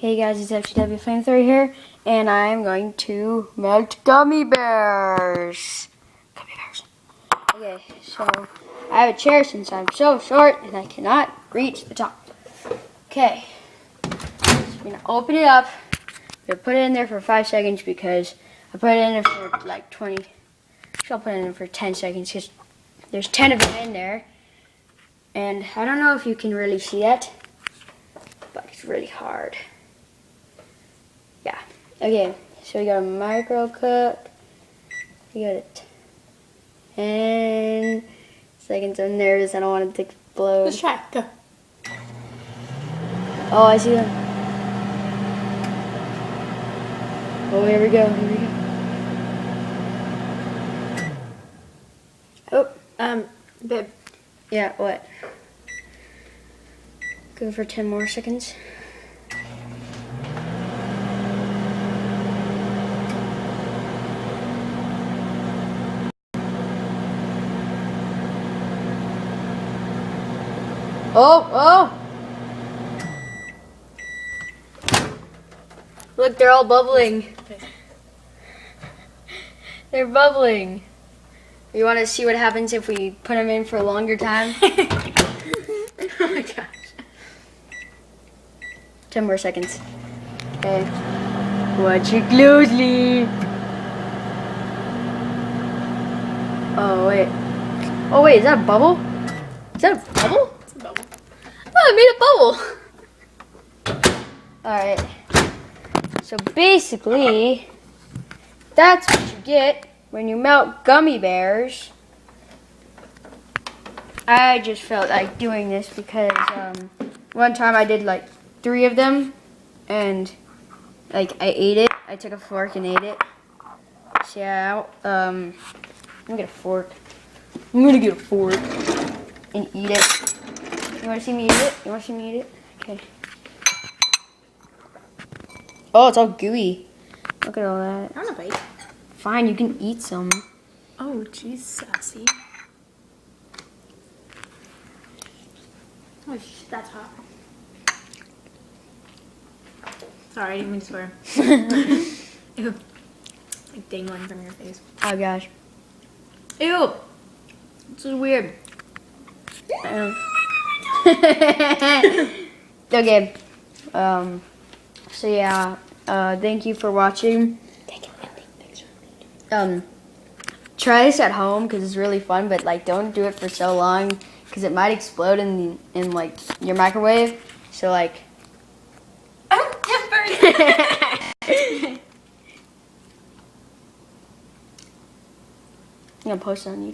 Hey guys, it's FGW Flamethrower here, and I'm going to melt gummy bears. Gummy bears. Okay, so I have a chair since I'm so short and I cannot reach the top. Okay, so I'm gonna open it up. I'm gonna put it in there for 5 seconds because I put it in there for like 20. I'll put it in there for 10 seconds because there's 10 of them in there. And I don't know if you can really see that, but it's really hard. Yeah. Okay, so we got a micro cook. We got it 10 seconds. I'm nervous. I don't want it to explode. Let's try. Go. Oh, I see them. Oh, here we go. Here we go. Oh, babe. Yeah, what? Go for 10 more seconds. Oh! Look, they're all bubbling. They're bubbling. You want to see what happens if we put them in for a longer time? Oh my gosh. 10 more seconds. Okay. Watch it closely. Oh, wait. Oh, wait, is that a bubble? Is that a bubble? It's a bubble. Oh, I made a bubble. Alright. So basically, that's what you get when you melt gummy bears. I just felt like doing this because one time I did like 3 of them and like I ate it. I took a fork and ate it. So yeah, I'm gonna get a fork. I'm gonna get a fork and eat it. You wanna see me eat it? You wanna see me eat it? Okay. Oh, it's all gooey. Look at all that. I want to bite. Fine, you can eat some. Oh, jeez, sassy. Oh, that's hot. Sorry, I didn't mean to swear. Ew. Like dangling from your face. Oh gosh. Ew. This is weird. Okay. So yeah. Thank you for watching. Thank you, Ellie. Thanks. Try this at home because it's really fun, but like don't do it for so long because it might explode in like your microwave. So like. Oh, it burns. I'm gonna post it on YouTube.